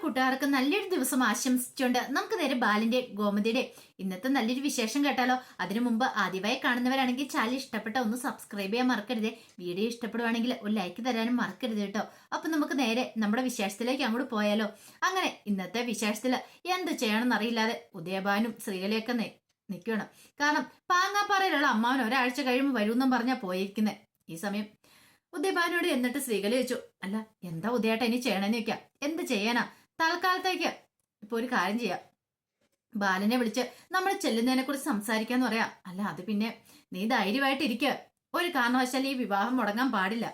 കൂട്ടുകാർക്ക് നല്ലൊരു ദിവസം ആശംസിച്ചുകൊണ്ട് നമുക്ക് നേരെ ബാലിന്റെ ഗോമതിയുടെ ഇന്നത്തെ നല്ലൊരു വിശേഷം കേട്ടാലോ. അതിനു മുമ്പ് ആദ്യമായി കാണുന്നവരാണെങ്കിൽ ചാനൽ ഇഷ്ടപ്പെട്ട ഒന്ന് സബ്സ്ക്രൈബ് ചെയ്യാൻ മറക്കരുത്. വീഡിയോ ഇഷ്ടപ്പെടുവാണെങ്കിൽ ഒരു ലൈക്ക് തരാനും മറക്കരുത് കേട്ടോ. അപ്പൊ നമുക്ക് നേരെ നമ്മുടെ വിശേഷത്തിലേക്ക് അങ്ങോട്ട് പോയാലോ. അങ്ങനെ ഇന്നത്തെ വിശേഷത്തില് എന്ത് ചെയ്യണമെന്ന് അറിയില്ലാതെ ഉദയഭാനും ശ്രീകലയൊക്കെ നിൽക്കണം. കാരണം പാങ്ങാപ്പാറയിലുള്ള അമ്മാവൻ ഒരാഴ്ച കഴിയുമ്പോൾ വരുമെന്നും പറഞ്ഞാ പോയിരിക്കുന്നത്. ഈ സമയം ഉദയഭാനോട് എന്നിട്ട് ശ്രീകല ചോദിച്ചു, അല്ല എന്താ ഉദയേട്ട ഇനി ചെയ്യണമെന്ന് ചോദിക്കാം. എന്ത് ചെയ്യാനാ, തൽക്കാലത്തേക്ക് ഇപ്പൊ ഒരു കാര്യം ചെയ്യാം, ബാലനെ വിളിച്ച് നമ്മൾ ചെല്ലുന്നതിനെ കുറിച്ച് സംസാരിക്കാന്ന് പറയാം. അല്ല അത് പിന്നെ നീ ധൈര്യമായിട്ട് ഇരിക്കുക, ഒരു കാരണവശാലും ഈ വിവാഹം മുടങ്ങാൻ പാടില്ല.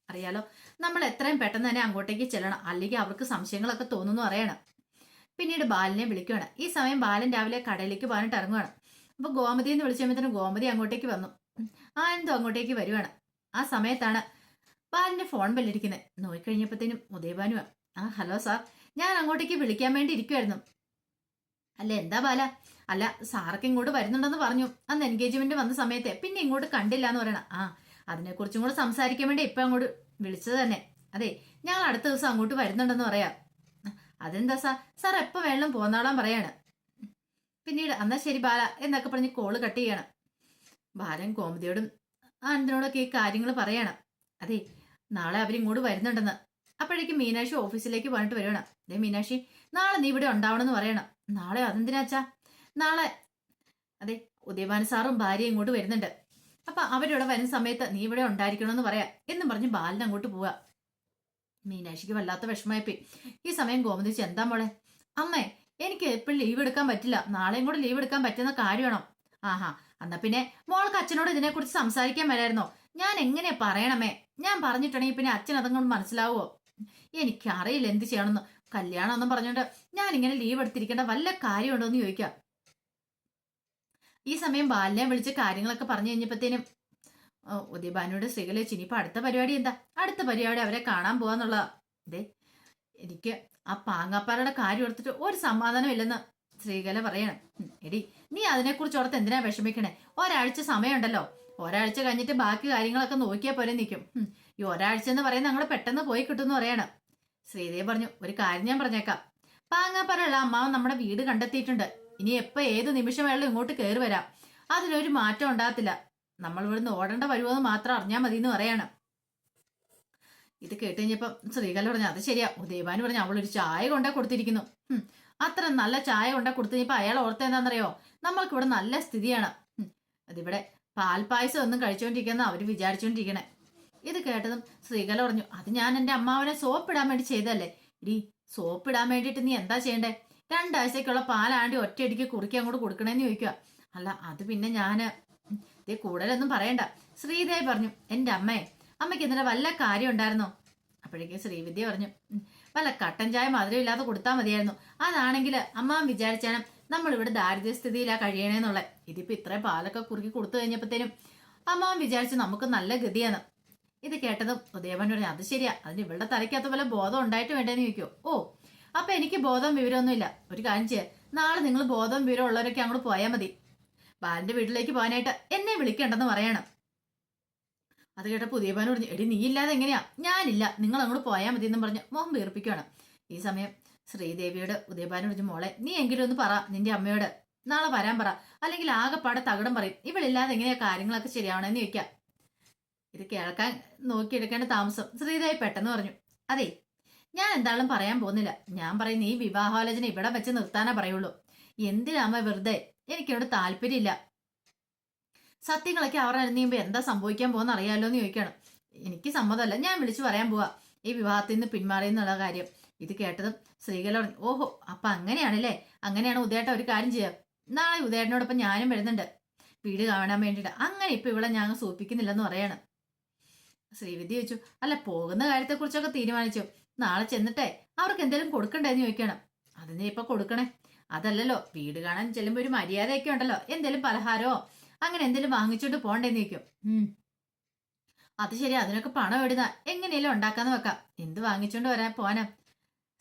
അറിയാലോ, നമ്മൾ എത്രയും പെട്ടെന്ന് തന്നെ അങ്ങോട്ടേക്ക് ചെല്ലണം, അല്ലെങ്കിൽ അവർക്ക് സംശയങ്ങളൊക്കെ തോന്നുന്നു അറിയണം. പിന്നീട് ബാലനെ വിളിക്കുകയാണ്. ഈ സമയം ബാലൻ രാവിലെ കടയിലേക്ക് പോകാനായിട്ട് ഇറങ്ങുവാണ്. അപ്പൊ ഗോമതി എന്ന് വിളിച്ചപ്പോഴത്തേനും ഗോമതി അങ്ങോട്ടേക്ക് വന്നു. എന്തോ അങ്ങോട്ടേക്ക് വരുവാണ്. ആ സമയത്താണ് ബാലിന്റെ ഫോൺ ബെല്ലടിക്കുന്നത്. നോക്കിക്കഴിഞ്ഞപ്പോഴത്തേനും ഉദയഭാനുവാ. ഹലോ സാർ, ഞാൻ അങ്ങോട്ടേക്ക് വിളിക്കാൻ വേണ്ടി ഇരിക്കുമായിരുന്നു. അല്ല എന്താ ബാല? അല്ല സാറൊക്കെ ഇങ്ങോട്ട് വരുന്നുണ്ടെന്ന് പറഞ്ഞു അന്ന് എൻഗേജ്മെന്റ് വന്ന സമയത്തെ, പിന്നെ ഇങ്ങോട്ട് കണ്ടില്ല എന്ന് പറയണം. അതിനെക്കുറിച്ചും കൂടെ സംസാരിക്കാൻ വേണ്ടി ഇപ്പൊ അങ്ങോട്ട് വിളിച്ചത് തന്നെ. അതെ, ഞങ്ങൾ അടുത്ത ദിവസം അങ്ങോട്ട് വരുന്നുണ്ടെന്ന് പറയാം. അതെന്താ സാർ എപ്പോ വേണം പോന്നാളാൻ പറയാണ്. പിന്നീട് എന്നാ ശരി ബാല എന്നൊക്കെ പറഞ്ഞ് കോള് കട്ട് ചെയ്യണം. ബാലൻ കോമതിയോടും ആനന്ദിനോടൊക്കെ ഈ കാര്യങ്ങൾ പറയണം. അതെ, നാളെ അവരിങ്ങോട്ട് വരുന്നുണ്ടെന്ന്. അപ്പോഴേക്കും മീനാക്ഷി ഓഫീസിലേക്ക് പറഞ്ഞിട്ട് വരുവണം. അതെ മീനാക്ഷി, നാളെ നീ ഇവിടെ ഉണ്ടാവണം എന്ന് പറയണം. നാളെ അതെന്തിനാച്ചാ? നാളെ അതെ ഉദയഭാൻ സാറും ഭാര്യയും ഇങ്ങോട്ട് വരുന്നുണ്ട്. അപ്പൊ അവരിവിടെ വരുന്ന സമയത്ത് നീ ഇവിടെ ഉണ്ടായിരിക്കണമെന്ന് പറയാം എന്നും പറഞ്ഞ് ബാലൻ അങ്ങോട്ട് പോവാ. മീനാക്ഷിക്ക് വല്ലാത്ത വിഷമമായിപ്പോയി. ഈ സമയം ഗോമതിച്ച്, എന്താ മോളെ? അമ്മേ, എനിക്ക് എപ്പോഴും ലീവ് എടുക്കാൻ പറ്റില്ല, നാളെയും കൂടെ ലീവ് എടുക്കാൻ പറ്റുന്ന കാര്യമാണോ? എന്നാ പിന്നെ മോൾക്ക് അച്ഛനോട് ഇതിനെക്കുറിച്ച് സംസാരിക്കാൻ വരായിരുന്നോ? ഞാൻ എങ്ങനെയാ പറയണമേ? ഞാൻ പറഞ്ഞിട്ടുണ്ടെങ്കിൽ പിന്നെ അച്ഛൻ അതങ്ങോട്ട് മനസ്സിലാവുമോ? എനിക്കറിയില്ല എന്ത് ചെയ്യണമെന്ന്. കല്യാണം ഒന്നും പറഞ്ഞോണ്ട് ഞാൻ ഇങ്ങനെ ലീവ് എടുത്തിരിക്കേണ്ട വല്ല കാര്യമുണ്ടോ എന്ന് ചോദിക്കാം. ഈ സമയം ബാലിനെ വിളിച്ച് കാര്യങ്ങളൊക്കെ പറഞ്ഞു കഴിഞ്ഞപ്പോഴത്തേനും ഉദയഭാനുവിടെ ശ്രീകല വെച്ച്, ഇനിയിപ്പോ അടുത്ത പരിപാടി എന്താ? അടുത്ത പരിപാടി അവരെ കാണാൻ പോവാന്നുള്ളതാ. ഇതേ എനിക്ക് ആ പാങ്ങാപ്പാറയുടെ കാര്യം എടുത്തിട്ട് ഒരു സമാധാനം ഇല്ലെന്ന് ശ്രീകല പറയണം. എടി, നീ അതിനെക്കുറിച്ച് ഓർത്ത് എന്തിനാ വിഷമിക്കണേ? ഒരാഴ്ച സമയമുണ്ടല്ലോ, ഒരാഴ്ച കഴിഞ്ഞിട്ട് ബാക്കി കാര്യങ്ങളൊക്കെ നോക്കിയാൽ പോലെ നിൽക്കും. ഈ ഒരാഴ്ച എന്ന് പറയുന്നത് ഞങ്ങൾ പെട്ടെന്ന് പോയി കിട്ടുമെന്ന് പറയണം. ശ്രീദേവി പറഞ്ഞു, ഒരു കാര്യം ഞാൻ പറഞ്ഞേക്കാം, പാങ്ങാപ്പാറയുള്ള അമ്മാവൻ നമ്മുടെ വീട് കണ്ടെത്തിയിട്ടുണ്ട്. ഇനി എപ്പോ ഏത് നിമിഷം വേണം ഇങ്ങോട്ട് കയറി വരാം, അതിനൊരു മാറ്റം ഉണ്ടാകത്തില്ല. നമ്മൾ ഇവിടുന്ന് ഓടേണ്ട വരുമെന്ന് മാത്രം അറിഞ്ഞാൽ മതി എന്ന് പറയണം. ഇത് കേട്ട് കഴിഞ്ഞപ്പം ശ്രീകല പറഞ്ഞു, അത് ശരിയാ. ഉദയഭാനു പറഞ്ഞു, അവളൊരു ചായ കൊണ്ടേ കൊടുത്തിരിക്കുന്നു. അത്ര നല്ല ചായ കൊണ്ടേ കൊടുത്തിനിപ്പോ അയാൾ ഓർത്ത എന്താണെന്നറിയോ? നമ്മൾക്ക് ഇവിടെ നല്ല സ്ഥിതിയാണ്, അതിവിടെ പാൽപ്പായസം ഒന്നും കഴിച്ചുകൊണ്ടിരിക്കുന്ന അവര് വിചാരിച്ചുകൊണ്ടിരിക്കണേ. ഇത് കേട്ടതും ശ്രീകല പറഞ്ഞു, അത് ഞാൻ എന്റെ അമ്മാവനെ സോപ്പിടാൻ വേണ്ടി ചെയ്തല്ലേ. ഇടി, സോപ്പിടാൻ വേണ്ടിയിട്ട് നീ എന്താ ചെയ്യണ്ടേ? 2 ആഴ്ചക്കുള്ള പാലാണ്ടി ഒറ്റയടിക്ക് കുറുക്കി അങ്ങോട്ട് കൊടുക്കണേന്ന് ചോദിക്കുക. അല്ല അത് പിന്നെ ഞാന് ഇതേ കൂടുതലൊന്നും പറയണ്ട. ശ്രീദേവി പറഞ്ഞു, എന്റെ അമ്മയ്ക്ക് ഇന്നലെ വല്ല കാര്യം ഉണ്ടായിരുന്നോ? അപ്പോഴേക്കും ശ്രീവിദ്യ പറഞ്ഞു, വല്ല കട്ടൻ ചായ മധുരമില്ലാതെ കൊടുത്താൽ മതിയായിരുന്നു. അതാണെങ്കിൽ അമ്മാവൻ വിചാരിച്ചാലും നമ്മൾ ഇവിടെ ദാരിദ്ര്യസ്ഥിതിയിലാ കഴിയണേന്നുള്ള. ഇതിപ്പോ ഇത്രയും പാലൊക്കെ കുറുക്കി കൊടുത്തു കഴിഞ്ഞപ്പോഴത്തേനും അമ്മാവൻ വിചാരിച്ചു നമുക്ക് നല്ല ഗതിയാണ്. ഇത് കേട്ടതും ഉദയഭാനു പറഞ്ഞു, അത് ശരിയാ, അതിന് ഇവളുടെ തലയ്ക്കകത്ത് വല്ല ബോധം ഉണ്ടായിട്ട് വേണ്ടേന്ന് ചോദിക്കോ? അപ്പൊ എനിക്ക് ബോധവും വിവരമൊന്നുമില്ല. ഒരു കാര്യം ചെയ്യാം, നാളെ നിങ്ങൾ ബോധവും വിവരം ഉള്ളവരൊക്കെ അങ്ങോട്ട് പോയാൽ മതി. ബാലന്റെ വീട്ടിലേക്ക് പോകാനായിട്ട് എന്നെ വിളിക്കണ്ടെന്ന് പറയണം. അത് കേട്ടപ്പോൾ ഉദയഭാനു പറഞ്ഞു, എടി നീ ഇല്ലാതെ എങ്ങനെയാ? ഞാനില്ല, നിങ്ങൾ അങ്ങോട്ട് പോയാൽ മതി എന്നും പറഞ്ഞ് മോഹം വീർപ്പിക്കുകയാണ്. ഈ സമയം ശ്രീദേവിയോട് ഉദയഭാനു പറഞ്ഞു, മോളെ നീ എങ്കിലും ഒന്ന് പറ നിന്റെ അമ്മയോട് നാളെ വരാൻ പറ, അല്ലെങ്കിൽ ആകെപ്പാടെ തകിടം പറയും. ഇവളില്ലാതെ എങ്ങനെയാ കാര്യങ്ങളൊക്കെ ശരിയാവണമെന്ന് ചോദിക്കാം. ഇത് കേൾക്കാൻ നോക്കിയെടുക്കേണ്ട താമസം ശ്രീദേവി പെട്ടെന്ന് പറഞ്ഞു, അതെ ഞാൻ എന്തായാലും പറയാൻ പോകുന്നില്ല. ഞാൻ പറയുന്ന ഈ വിവാഹാലോചന ഇവിടെ വെച്ച് നിർത്താനേ പറയുള്ളൂ. എന്തിനാമ്മ വെറുതെ? എനിക്കിവിടെ താല്പര്യമില്ല. സത്യങ്ങളൊക്കെ അവർ അറിയുമ്പോ എന്താ സംഭവിക്കാൻ പോകുന്ന അറിയാലോ എന്ന് ചോദിക്കണം. എനിക്ക് സമ്മതമല്ല, ഞാൻ വിളിച്ചു പറയാൻ പോവാ ഈ വിവാഹത്തിൽ നിന്ന് പിന്മാറിയെന്നുള്ള കാര്യം. ഇത് കേട്ടതും ശ്രീകല പറഞ്ഞു, ഓഹോ അപ്പൊ അങ്ങനെയാണല്ലേ? അങ്ങനെയാണ് ഉദയേട്ട, ഒരു കാര്യം ചെയ്യാം, നാളെ ഉദയേട്ടനോടൊപ്പം ഞാനും വരുന്നുണ്ട് വീട് കാണാൻ വേണ്ടിയിട്ട്. അങ്ങനെ ഇപ്പൊ ഇവിടെ ഞങ്ങൾ സൂപ്പിക്കുന്നില്ലെന്ന് പറയണം. ശ്രീവിദ്യ ചോദിച്ചു, അല്ല പോകുന്ന കാര്യത്തെക്കുറിച്ചൊക്കെ തീരുമാനിച്ചു, നാളെ ചെന്നിട്ടേ അവർക്ക് എന്തെങ്കിലും കൊടുക്കണ്ടേന്ന് ചോദിക്കണം. അതിനെ ഇപ്പൊ കൊടുക്കണേ? അതല്ലല്ലോ, വീട് കാണാൻ ചെല്ലുമ്പോ ഒരു മര്യാദയൊക്കെ ഉണ്ടല്ലോ, എന്തെങ്കിലും പലഹാരമോ അങ്ങനെ എന്തെങ്കിലും വാങ്ങിച്ചോണ്ട് പോണ്ടേന്ന് ചോദിക്കും. അത് ശരി, അതിനൊക്കെ പണം എവിടുന്ന? എങ്ങനെയല്ലോ ഉണ്ടാക്കാന്ന് വെക്കാം. എന്ത് വാങ്ങിച്ചോണ്ട് പോവാനാ?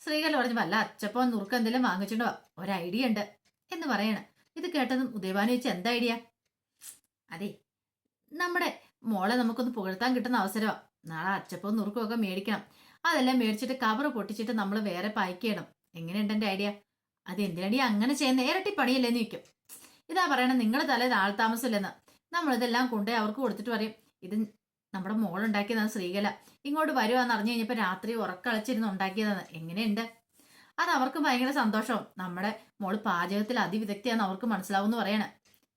ശ്രീകല പറഞ്ഞു, വല്ല അച്ചപ്പോ നുറുക്കം എന്തെങ്കിലും വാങ്ങിച്ചോണ്ട് പോവാ, ഒരു ഐഡിയ ഉണ്ട് എന്ന് പറയണം. ഇത് കേട്ടതും ഉദയഭാനു ചോദിച്ചു, എന്താ ഐഡിയ? അതെ, നമ്മുടെ മോളെ നമുക്കൊന്ന് പുകഴ്ത്താൻ കിട്ടുന്ന അവസരമാണ്. നാളെ അച്ചപ്പവും നുറുക്കും ഒക്കെ മേടിക്കണം. അതെല്ലാം മേടിച്ചിട്ട് കവറ് പൊട്ടിച്ചിട്ട് നമ്മൾ വേറെ പാക്ക് ചെയ്യണം. എങ്ങനെയുണ്ട് എൻ്റെ ഐഡിയ? അത് എന്തിനടി അങ്ങനെ ചെയ്യുന്ന? ഇരട്ടി പണിയല്ലേന്ന് ചോദിക്കും. ഇതാ പറയണത്, നിങ്ങൾ തലേ ആൾ താമസമില്ലെന്ന്. നമ്മളിതെല്ലാം കൊണ്ടുപോയി അവർക്ക് കൊടുത്തിട്ട് പറയും, ഇത് നമ്മുടെ മോളുണ്ടാക്കിയതാണ് ശ്രീകല, ഇങ്ങോട്ട് വരുവാന്ന് അറിഞ്ഞു കഴിഞ്ഞപ്പോൾ രാത്രി ഉറക്കളച്ചിരുന്ന് ഉണ്ടാക്കിയതാണ്. എങ്ങനെയുണ്ട്? അത് അവർക്ക് ഭയങ്കര സന്തോഷവും. നമ്മുടെ മോള് പാചകത്തിൽ അതിവിദഗ്ധയാന്ന് അവർക്ക് മനസ്സിലാവും പറയണ.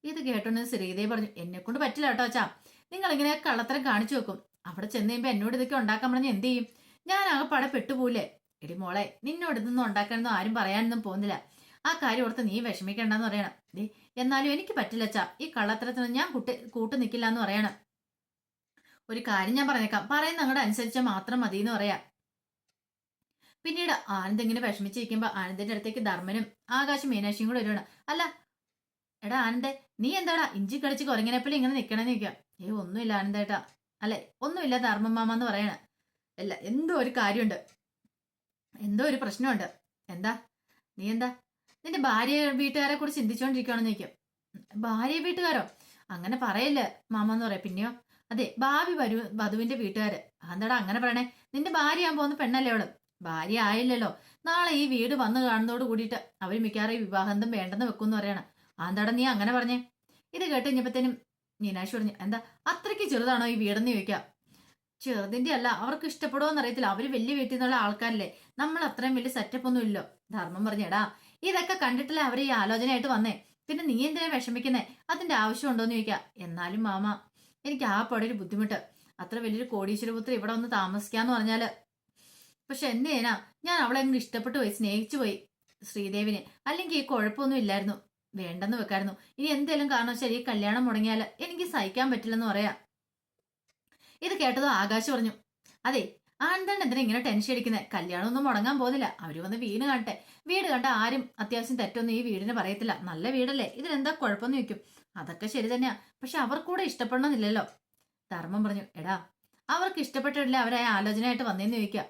ഇത് കേട്ടോണ്ട് ശ്രീദേവി പറഞ്ഞു, എന്നെ കൊണ്ട് പറ്റില്ല കേട്ടോ അച്ഛാ. നിങ്ങൾ ഇങ്ങനെ കള്ളത്തരം കാണിച്ചു വെക്കും. അവിടെ ചെന്ന് കഴിയുമ്പോൾ എന്നോട് ഇതൊക്കെ ഉണ്ടാക്കാൻ പറഞ്ഞ് എന്ത് ചെയ്യും? ഞാൻ ആകെപ്പാടെ പെട്ടുപോയില്ലേ? എടി മോളെ, നിന്നോട് ഇതൊന്നും ഉണ്ടാക്കാനൊന്നും ആരും പറയാനൊന്നും പോകുന്നില്ല. ആ കാര്യം ഓർത്ത് നീ വിഷമിക്കണ്ടെന്ന് പറയണം. എന്നാലും എനിക്ക് പറ്റില്ല അച്ഛാ, ഈ കള്ളത്തരത്തിന് ഞാൻ കൂട്ടു നിൽക്കില്ല എന്ന് പറയണം. ഒരു കാര്യം ഞാൻ പറഞ്ഞേക്കാം, പറയുന്ന അങ്ങോട്ട് അനുസരിച്ചാൽ മാത്രം മതി എന്ന് പറയാം. പിന്നീട് ആനന്ദ് ഇങ്ങനെ വിഷമിച്ചിരിക്കുമ്പോ ആനന്ദിന്റെ അടുത്തേക്ക് ധർമ്മനും ആകാശം മീനാക്ഷിയും കൂടെ വരുവാണ്. അല്ല എടാ ആനന്ദേ, നീ എന്താടാ ഇഞ്ചി കടിച്ച് കുരങ്ങിനെപ്പോലെ ഇങ്ങനെ നിക്കണെന്ന് ചോദിക്കാം. ഒന്നുമില്ല ആനന്ദേട്ടാ. അല്ലെ ഒന്നുമില്ല ധർമ്മ മാമ എന്ന് പറയണ. അല്ല എന്തോ ഒരു കാര്യമുണ്ട്, എന്തോ ഒരു പ്രശ്നമുണ്ട്. എന്താ? നീ എന്താ നിന്റെ ഭാര്യ വീട്ടുകാരെ കുറിച്ച് ചിന്തിച്ചോണ്ടിരിക്കുകയാണെന്ന് ചോദിക്കും. ഭാര്യ വീട്ടുകാരോ? അങ്ങനെ പറയല്ലേ മാമ എന്ന് പറയാം. പിന്നെയോ? അതെ, ഭാവി വധുവിന്റെ വീട്ടുകാര്. എന്താടാ അങ്ങനെ പറയണേ? നിന്റെ ഭാര്യ ആകാൻ പോകുന്ന പെണ്ണല്ലേ അവള്? ഭാര്യ ആയില്ലല്ലോ. നാളെ ഈ വീട് വന്നു കാണുന്നതോട് കൂടിയിട്ട് അവര് മിക്കവാറും ഈ വിവാഹന്തം വേണ്ടെന്ന് വെക്കുമെന്ന് പറയണം. എന്താടാ നീ അങ്ങനെ പറഞ്ഞേ? ഇത് കേട്ട് കഴിഞ്ഞപ്പത്തേനും മീനാക്ഷി പറഞ്ഞു, എന്താ അത്രയ്ക്ക് ചെറുതാണോ ഈ വീടെന്ന് ചോദിക്കാം. ചെറുതിന്റെ അല്ല, അവർക്ക് ഇഷ്ടപ്പെടുമോന്ന് അറിയത്തില്ല. അവര് വലിയ വീട്ടിൽ നിന്നുള്ള ആൾക്കാരല്ലേ, നമ്മൾ അത്രയും വലിയ സെറ്റപ്പ് ഒന്നും ഇല്ലോ. ധർമ്മം പറഞ്ഞെടാ, ഇതൊക്കെ കണ്ടിട്ടില്ല അവര് ഈ ആലോചനയായിട്ട് വന്നേ. പിന്നെ നീ എന്തിനാ വിഷമിക്കുന്നേ? അതിന്റെ ആവശ്യമുണ്ടോന്ന് ചോദിക്കാം. എന്നാലും മാമ, എനിക്ക് ആ പടൊരു ബുദ്ധിമുട്ട്. അത്ര വലിയൊരു കോടീശ്വരപുത്രി ഇവിടെ ഒന്ന് താമസിക്കാന്ന് പറഞ്ഞാല്. പക്ഷെ എന്ത് ചെയ്യാനാ, ഞാൻ അവളെ അങ്ങ് ഇഷ്ടപ്പെട്ടു പോയി, സ്നേഹിച്ചു പോയി ശ്രീദേവിനെ. അല്ലെങ്കിൽ ഈ കുഴപ്പമൊന്നും ഇല്ലായിരുന്നു, വേണ്ടെന്ന് വെക്കായിരുന്നു. ഇനി എന്തേലും കാരണവശാൽ ഈ കല്യാണം മുടങ്ങിയാല് എനിക്ക് സഹിക്കാൻ പറ്റില്ലെന്ന് പറയാം. ഇത് കേട്ടതോ ആകാശ് പറഞ്ഞു, അതെ ആനന്ദൻ എന്തിനാ ഇങ്ങനെ ടെൻഷൻ അടിക്കുന്നത്? കല്യാണം ഒന്നും മുടങ്ങാൻ പോകുന്നില്ല. അവര് വന്ന് വീട് കാണട്ടെ. വീട് കണ്ട ആരും അത്യാവശ്യം തെറ്റൊന്നും ഈ വീടിന് പറയത്തില്ല. നല്ല വീടല്ലേ, ഇതിനെന്താ കുഴപ്പമെന്ന് ചോദിക്കും. അതൊക്കെ ശരി തന്നെയാ, പക്ഷെ അവർക്കൂടെ ഇഷ്ടപ്പെടണമെന്നില്ലല്ലോ. ധർമ്മം പറഞ്ഞു, എടാ അവർക്ക് ഇഷ്ടപ്പെട്ടിട്ടില്ല അവരായ ആലോചനയായിട്ട് വന്നേന്ന് ചോദിക്കുക.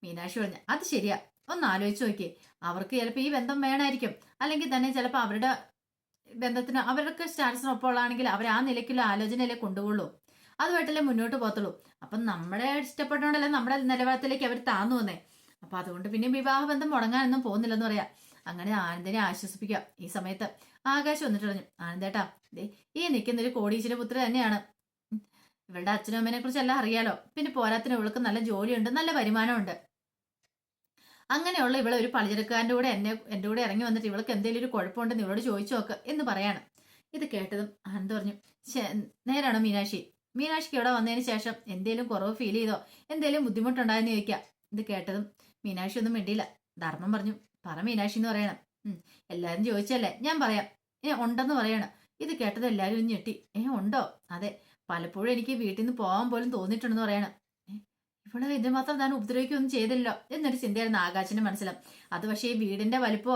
മീനാക്ഷി പറഞ്ഞു, അത് ശരിയാ, ഒന്ന് ആലോചിച്ച് നോക്കിയേ. അവർക്ക് ചിലപ്പോൾ ഈ ബന്ധം വേണമായിരിക്കും, അല്ലെങ്കിൽ തന്നെ ചിലപ്പോൾ അവരുടെ ബന്ധത്തിന് അവർക്ക് സ്റ്റാറ്റസിനൊപ്പമുള്ളതാണെങ്കിൽ അവർ ആ നിലയ്ക്കുള്ള ആലോചനയല്ലേ കൊണ്ടുപോകുള്ളൂ. അതുമായിട്ടല്ലേ മുന്നോട്ട് പോകത്തുള്ളൂ. അപ്പം നമ്മുടെ ഇഷ്ടപ്പെട്ടോണ്ടല്ലേ നമ്മുടെ നിലവാരത്തിലേക്ക് അവർ താന്നു വന്നേ. അപ്പൊ അതുകൊണ്ട് പിന്നെ വിവാഹബന്ധം മുടങ്ങാനൊന്നും പോകുന്നില്ലെന്ന് പറയാം. അങ്ങനെ ആനന്ദിനെ ആശ്വസിപ്പിക്കുക. ഈ സമയത്ത് ആകാശം വന്നിട്ട് പറഞ്ഞു, ആനന്ദേട്ടാ, ഈ നിൽക്കുന്നൊരു കോടീശ്വര പുത്രി തന്നെയാണ്. ഇവളുടെ അച്ഛനും അമ്മേനെ കുറിച്ച് എല്ലാം അറിയാലോ. പിന്നെ പോരാത്തിന് ഇവൾക്ക് നല്ല ജോലിയുണ്ട്, നല്ല വരുമാനമുണ്ട്. അങ്ങനെയുള്ള ഇവളെ ഒരു പലചരക്കാരൻ്റെ കൂടെ എൻ്റെ കൂടെ ഇറങ്ങി വന്നിട്ട് ഇവൾക്ക് എന്തെങ്കിലും ഒരു കുഴപ്പമുണ്ടെന്ന് ഇവളോട് ചോദിച്ചു നോക്ക് എന്ന് പറയാണ്. ഇത് കേട്ടതും ആനന്ദ് പറഞ്ഞു, നേരാണോ മീനാക്ഷി? മീനാക്ഷിക്ക് ഇവിടെ വന്നതിന് ശേഷം എന്തേലും കുറവ് ഫീൽ ചെയ്തോ, എന്തേലും ബുദ്ധിമുട്ടുണ്ടായെന്ന് ചോദിക്കാം. ഇത് കേട്ടതും മീനാക്ഷി ഒന്നും മിണ്ടിയില്ല. ധർമ്മം പറഞ്ഞു, പറ മീനാക്ഷി എന്ന് പറയണം. എല്ലാരും ചോദിച്ചല്ലേ, ഞാൻ പറയാം. ഉണ്ടെന്ന് പറയണം. ഇത് കേട്ടത് എല്ലാരും ഒന്ന് ഞെട്ടി. ഉണ്ടോ? അതെ, പലപ്പോഴും എനിക്ക് വീട്ടിൽ നിന്ന് പോകാൻ പോലും തോന്നിയിട്ടുണ്ടെന്ന് പറയണം. ഇവിടെ ഇതിന് മാത്രം താൻ ഉപദ്രവിക്കുകയൊന്നും ചെയ്തില്ലോ എന്നൊരു ചിന്തയായിരുന്നു ആകാശിന്റെ മനസ്സിലും. അത് പക്ഷേ ഈ വീടിന്റെ വലിപ്പോ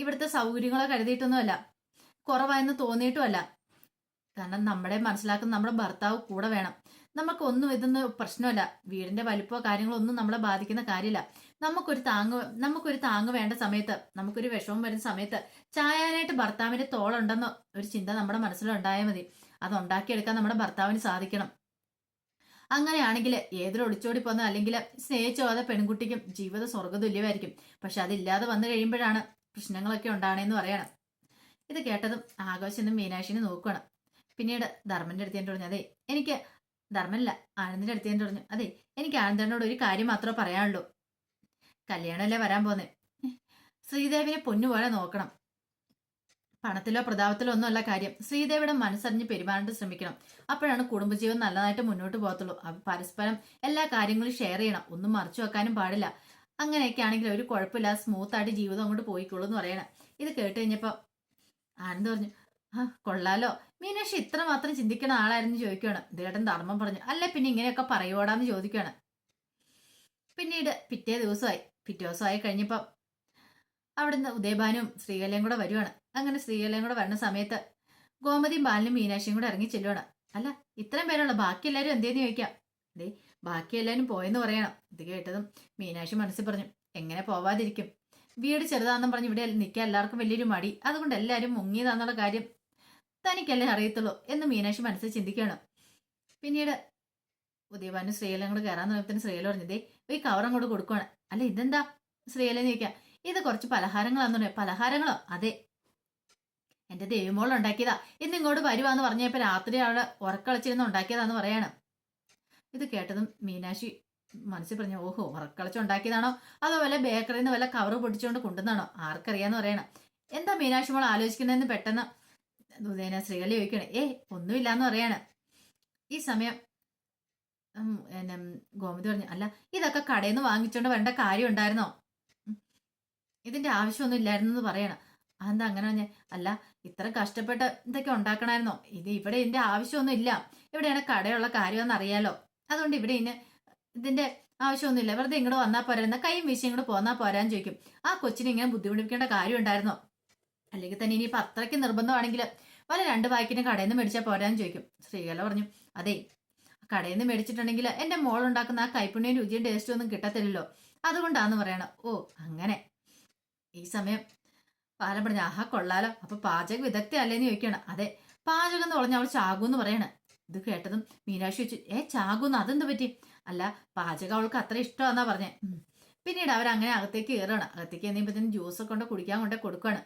ഇവിടുത്തെ സൗകര്യങ്ങളോ കരുതിയിട്ടൊന്നുമല്ല, കുറവായെന്ന് തോന്നിയിട്ടുമല്ല. കാരണം നമ്മുടെ മനസ്സിലാക്കുന്ന നമ്മുടെ ഭർത്താവ് കൂടെ വേണം. നമുക്കൊന്നും ഇതൊന്നും പ്രശ്നമല്ല. വീടിന്റെ വലിപ്പോ കാര്യങ്ങളോ ഒന്നും നമ്മളെ ബാധിക്കുന്ന കാര്യമില്ല. നമുക്കൊരു താങ്ങ് വേണ്ട സമയത്ത്, നമുക്കൊരു വിഷമം വരുന്ന സമയത്ത് ചായാനായിട്ട് ഭർത്താവിന്റെ തോളുണ്ടെന്ന ഒരു ചിന്ത നമ്മുടെ മനസ്സിലുണ്ടായാൽ മതി. അത് ഉണ്ടാക്കിയെടുക്കാൻ നമ്മുടെ ഭർത്താവിന് സാധിക്കണം. അങ്ങനെയാണെങ്കിൽ ഏതൊരു ഒളിച്ചോടി പോന്ന അല്ലെങ്കിൽ സ്നേഹിച്ചു പോകാതെ പെൺകുട്ടിക്കും ജീവിത സ്വർഗ്ഗതുല്യമായിരിക്കും. പക്ഷെ അതില്ലാതെ വന്നു കഴിയുമ്പോഴാണ് പ്രശ്നങ്ങളൊക്കെ ഉണ്ടാകണേന്ന് പറയണം. ഇത് കേട്ടതും ആകാശം മീനാക്ഷിനെ നോക്കുകയാണ്. പിന്നീട് ധർമ്മന്റെ അടുത്തേക്ക് പറഞ്ഞു, അതെ എനിക്ക് ധർമ്മല്ല ആനന്ദിന്റെ അടുത്തേക്ക് പറഞ്ഞു, അതെ എനിക്ക് ആനന്ദനോട് ഒരു കാര്യം മാത്രമേ പറയാനുള്ളൂ. കല്യാണമല്ലേ വരാൻ പോന്നെ, ശ്രീദേവിനെ പൊന്നുപോലെ നോക്കണം. പണത്തിലോ പ്രതാപത്തിലോ ഒന്നുമല്ല കാര്യം. ശ്രീദേവിയുടെ മനസ്സറിഞ്ഞ് പെരുമാറാൻ ശ്രമിക്കണം. അപ്പോഴാണ് കുടുംബജീവൻ നല്ലതായിട്ട് മുന്നോട്ട് പോകത്തുള്ളൂ. പരസ്പരം എല്ലാ കാര്യങ്ങളും ഷെയർ ചെയ്യണം, ഒന്നും മറച്ചു വെക്കാനും പാടില്ല. അങ്ങനെയൊക്കെ ആണെങ്കിൽ ഒരു കുഴപ്പമില്ല, സ്മൂത്തായിട്ട് ജീവിതം അങ്ങോട്ട് പോയിക്കോളൂ എന്ന് പറയണം. ഇത് കേട്ട് കഴിഞ്ഞപ്പോ ആനന്ദ് പറഞ്ഞു, കൊള്ളാലോ, മീനാക്ഷി ഇത്ര മാത്രം ചിന്തിക്കുന്ന ആളായിരുന്നു ചോദിക്കുകയാണ്. ഇതേട്ടൻ ധർമ്മം പറഞ്ഞു, അല്ലെ പിന്നെ ഇങ്ങനെയൊക്കെ പറയോടാന്ന് ചോദിക്കുകയാണ്. പിന്നീട് പിറ്റേ ദിവസമായി കഴിഞ്ഞപ്പോ അവിടുന്ന് ഉദയഭാനും ശ്രീകലയും കൂടെ വരുവാണ്. അങ്ങനെ ശ്രീകലയും കൂടെ വരുന്ന സമയത്ത് ഗോമതിയും ബാലനും മീനാക്ഷിയും കൂടെ ഇറങ്ങി ചെല്ലുവാണ്. അല്ല ഇത്രയും പേരുള്ള ബാക്കി എല്ലാവരും എന്തേന്ന് ചോദിക്കാം. ബാക്കി എല്ലാവരും പോയെന്ന് പറയണം. ഇത് കേട്ടതും മീനാക്ഷി മനസ്സിൽ പറഞ്ഞു, എങ്ങനെ പോവാതിരിക്കും, വീട് ചെറുതാണെന്നും പറഞ്ഞ് ഇവിടെ നിൽക്കാൻ എല്ലാവർക്കും വലിയൊരു മടി, അതുകൊണ്ട് എല്ലാവരും മുങ്ങിയതാന്നുള്ള കാര്യം തനിക്കല്ലേ അറിയത്തുള്ളൂ എന്ന് മീനാക്ഷി മനസ്സിൽ ചിന്തിക്കുകയാണ്. പിന്നീട് ഉദയഭാനും ശ്രീകലയും കൂടെ കയറാൻ നോക്കത്തിന് ശ്രീകല പറഞ്ഞതേ ഈ കവർ അങ്ങോട്ട് കൊടുക്കുവാണ്. അല്ല ഇതെന്താ? ശ്രീകല ചോദിക്കാം, ഇത് കുറച്ച് പലഹാരങ്ങളാന്ന് പറയാം. പലഹാരങ്ങളോ? അതെ, എന്റെ ദേവിമോൾ ഉണ്ടാക്കിയതാ. ഇന്ന് ഇങ്ങോട്ട് വരുവാന്ന് പറഞ്ഞപ്പോ രാത്രി അവിടെ ഉറക്കളച്ചിരുന്ന് ഉണ്ടാക്കിയതാന്ന് പറയാണ്. ഇത് കേട്ടതും മീനാക്ഷി മനസ്സിൽ പറഞ്ഞു, ഓഹോ, ഉറക്കളച്ച് ഉണ്ടാക്കിയതാണോ അതോ വല്ല ബേക്കറിയിൽ നിന്ന് വല്ല കവറ് പൊട്ടിച്ചുകൊണ്ട് കൊണ്ടുവന്നാണോ, ആർക്കറിയാന്ന് പറയണം. എന്താ മീനാക്ഷി മോൾ ആലോചിക്കുന്നതെന്ന് പെട്ടെന്ന് ശ്രീകല ചോദിക്കണേ. ഒന്നുമില്ലാന്ന് പറയാണ്. ഈ സമയം എന്നെ ഗോമതി പറഞ്ഞു, അല്ല ഇതൊക്കെ കടയിൽ നിന്ന് വാങ്ങിച്ചോണ്ട് വരേണ്ട കാര്യം ഉണ്ടായിരുന്നോ? ഇതിന്റെ ആവശ്യമൊന്നും ഇല്ലായിരുന്നു എന്ന് പറയണം. അതെന്താ അങ്ങനെ പറഞ്ഞേ? അല്ല, ഇത്ര കഷ്ടപ്പെട്ട് ഇതൊക്കെ ഉണ്ടാക്കണമായിരുന്നോ? ഇത് ഇവിടെ ഇതിന്റെ ആവശ്യമൊന്നും ഇല്ല. ഇവിടെയാണ് കടയുള്ള കാര്യമെന്ന് അറിയാലോ. അതുകൊണ്ട് ഇവിടെ ഇതിന്റെ ആവശ്യമൊന്നുമില്ല. വെറുതെ ഇങ്ങോട്ട് വന്നാൽ പോരാ, കൈയും വീശി ഇങ്ങോട്ട് പോന്നാൽ പോരാന്ന് ചോദിക്കും. ആ കൊച്ചിനെ ഇങ്ങനെ ബുദ്ധിമുട്ടിപ്പിക്കേണ്ട കാര്യം ഉണ്ടായിരുന്നോ? അല്ലെങ്കിൽ തന്നെ ഇനിയിപ്പോൾ അത്രയ്ക്ക് നിർബന്ധമാണെങ്കിൽ വല്ല 2 പാക്കറ്റിന് കടയിൽ നിന്ന് മേടിച്ചാൽ പോരാന്ന് ചോദിക്കും. ശ്രീകല പറഞ്ഞു, അതെ, കടയിൽ നിന്ന് മേടിച്ചിട്ടുണ്ടെങ്കിൽ എൻ്റെ മോൾ ഉണ്ടാക്കുന്ന ആ കൈപ്പുണ്യം രുചിയും ടേസ്റ്റും ഒന്നും കിട്ടത്തില്ലല്ലോ, അതുകൊണ്ടാന്ന് പറയണം. ഓ അങ്ങനെ. ഈ സമയം പാലം പറഞ്ഞ, ആഹാ കൊള്ളാലോ, അപ്പൊ പാചക വിദഗ്ധ അല്ലേന്ന് ചോദിക്കണം. അതെ, പാചകം എന്ന് പറഞ്ഞ അവൾ ചാകൂന്ന് പറയണ. ഇത് കേട്ടതും മീനാക്ഷി വെച്ചു, ചാകൂന്ന് അതെന്ത് പറ്റി? അല്ല, പാചകം അവൾക്ക് അത്ര ഇഷ്ടമാന്നാ പറഞ്ഞേ. പിന്നീട് അവരങ്ങനെ അകത്തേക്ക് കയറുകയാണ്. അകത്തേക്ക് എന്നീപ്പത്തിന് ജ്യൂസൊക്കെ കൊണ്ട് കുടിക്കാൻ കൊണ്ട് കൊടുക്കുകയാണ്.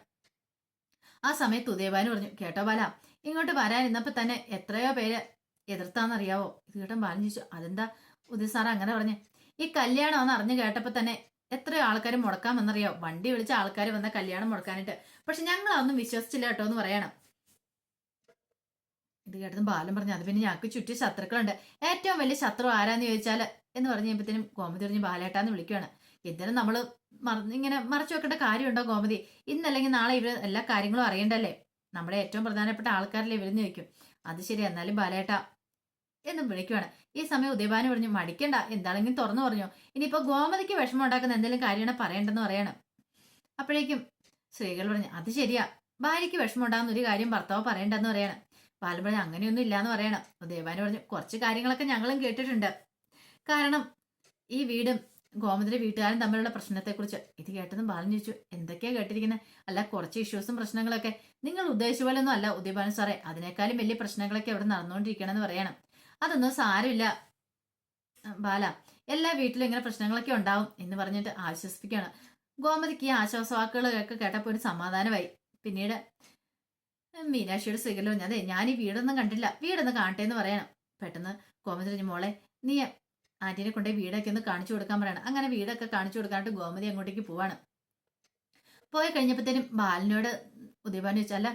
ആ സമയത്ത് ഉദയഭാനു പറഞ്ഞു, കേട്ടോ ബാല, ഇങ്ങോട്ട് വരാൻ ഇന്നപ്പോ തന്നെ എത്രയോ പേര് എതിർത്താന്നറിയാവോ? ഇത് കേട്ടോ ബാലൻ ചോദിച്ചു, അതെന്താ ഉദയ സാറ് അങ്ങനെ പറഞ്ഞേ? ഈ കല്യാണം എന്ന് അറിഞ്ഞു കേട്ടപ്പോ തന്നെ എത്രയോ ആൾക്കാർ മുടക്കാമെന്നറിയാവോ? വണ്ടി വിളിച്ച ആൾക്കാർ വന്ന കല്യാണം മുടക്കാനായിട്ട്. പക്ഷെ ഞങ്ങളതൊന്നും വിശ്വസിച്ചില്ല കേട്ടോ എന്ന് പറയണം. ഇത് കേട്ടതും ബാലൻ പറഞ്ഞു, അത് പിന്നെ ഞങ്ങൾക്ക് ചുറ്റി ശത്രുക്കളുണ്ട്. ഏറ്റവും വലിയ ശത്രു ആരാന്ന് ചോദിച്ചാൽ എന്ന് പറഞ്ഞു കഴിയുമ്പത്തേനും ഗോമതി പറഞ്ഞ് ബാലേട്ടാന്ന് വിളിക്കുകയാണ്. എന്തിനും നമ്മള് ഇങ്ങനെ മറച്ചു വെക്കേണ്ട കാര്യമുണ്ടോ ഗോമതി? ഇന്നല്ലെങ്കിൽ നാളെ ഇവര് എല്ലാ കാര്യങ്ങളും അറിയണ്ടല്ലേ? നമ്മുടെ ഏറ്റവും പ്രധാനപ്പെട്ട ആൾക്കാരല്ലേ ഇവരെന്ന് ചോദിക്കും. അത് ശരി, എന്നാലും ബാലേട്ട എന്നും വിളിക്കുവാണ്. ഈ സമയം ഉദയഭാനു പറഞ്ഞു, മടിക്കണ്ട, എന്താണെങ്കിലും തുറന്നു പറഞ്ഞു. ഇനിയിപ്പോ ഗോമതിക്ക് വിഷമം ഉണ്ടാക്കുന്ന എന്തെങ്കിലും കാര്യമാണ് പറയണ്ടെന്ന് പറയണം. അപ്പോഴേക്കും സ്ത്രീകൾ പറഞ്ഞു, അത് ശരിയാ, ഭാര്യയ്ക്ക് വിഷമം ഉണ്ടാകുന്ന ഒരു കാര്യം ഭർത്താവ് പറയണ്ടെന്ന് പറയണം. ബാലൻ പറഞ്ഞു, അങ്ങനെയൊന്നും ഇല്ലാന്ന് പറയണം. ഉദയഭാനു പറഞ്ഞു, കുറച്ച് കാര്യങ്ങളൊക്കെ ഞങ്ങളും കേട്ടിട്ടുണ്ട്. കാരണം ഈ വീടും ഗോമതിയുടെ വീട്ടുകാരും തമ്മിലുള്ള പ്രശ്നത്തെക്കുറിച്ച്. ഇത് കേട്ടതും ബാലൻ ചോദിച്ചു, എന്തൊക്കെയാ കേട്ടിരിക്കുന്നത്? അല്ല, കുറച്ച് ഇഷ്യൂസും പ്രശ്നങ്ങളൊക്കെ നിങ്ങൾ ഉദ്ദേശിച്ച പോലെ ഒന്നും അല്ല ഉദയഭാനു സാറേ, അതിനേക്കാളും വലിയ പ്രശ്നങ്ങളൊക്കെ അവിടെ നടന്നുകൊണ്ടിരിക്കണമെന്ന് പറയണം. അതൊന്നും സാരമില്ല ബാല, എല്ലാ വീട്ടിലും ഇങ്ങനെ പ്രശ്നങ്ങളൊക്കെ ഉണ്ടാവും എന്ന് പറഞ്ഞിട്ട് ആശ്വസിപ്പിക്കുകയാണ്. ഗോമതിക്ക് ഈ ആശ്വാസവാക്കുകളൊക്കെ കേട്ടപ്പോൾ ഒരു സമാധാനമായി. പിന്നീട് മീനാക്ഷിയുടെ സ്ത്രീകളിൽ പറഞ്ഞു, അതെ, ഞാൻ ഈ വീടൊന്നും കണ്ടില്ല, വീടൊന്ന് കാണട്ടെ എന്ന് പറയണം. പെട്ടെന്ന് ഗോമതി പറഞ്ഞു, മോളെ നീ ആന്റീനെ കൊണ്ടേ വീടൊക്കെ ഒന്ന് കാണിച്ചു കൊടുക്കാൻ പറയണം. അങ്ങനെ വീടൊക്കെ കാണിച്ചു കൊടുക്കാനായിട്ട് ഗോമതി അങ്ങോട്ടേക്ക് പോവാണ്. പോയി കഴിഞ്ഞപ്പോഴത്തേനും ബാലനോട് ഉദയഭാനു ചോദിച്ചാൽ, അല്ല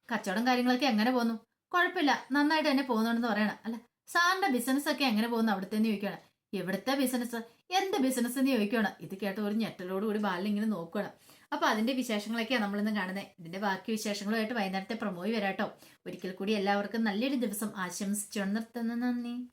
കച്ചവടം കാര്യങ്ങളൊക്കെ എങ്ങനെ പോകുന്നു? കുഴപ്പമില്ല, നന്നായിട്ട് തന്നെ പോകുന്നുണ്ടെന്ന് പറയണം. അല്ല, സാറിന്റെ ബിസിനസ് ഒക്കെ എങ്ങനെ പോകുന്നു അവിടുത്തെ ചോദിക്കുകയാണ്. എവിടുത്തെ ബിസിനസ്? എന്ത് ബിസിനസ് എന്ന് ചോദിക്കുകയാണ്. ഇത് കേട്ട ഒരു ഞെട്ടലോടുകൂടി ബാലൻ ഇങ്ങനെ നോക്കുകയാണ്. അപ്പൊ അതിന്റെ വിശേഷങ്ങളൊക്കെയാണ് നമ്മളിന്ന് കാണുന്നത്. ഇതിന്റെ ബാക്കി വിശേഷങ്ങളുമായിട്ട് വൈകുന്നേരത്തെ പ്രമോയി വരാട്ടോ. ഒരിക്കൽ കൂടി എല്ലാവർക്കും നല്ലൊരു ദിവസം ആശംസിച്ചു നിർത്തുന്നു. നന്ദി.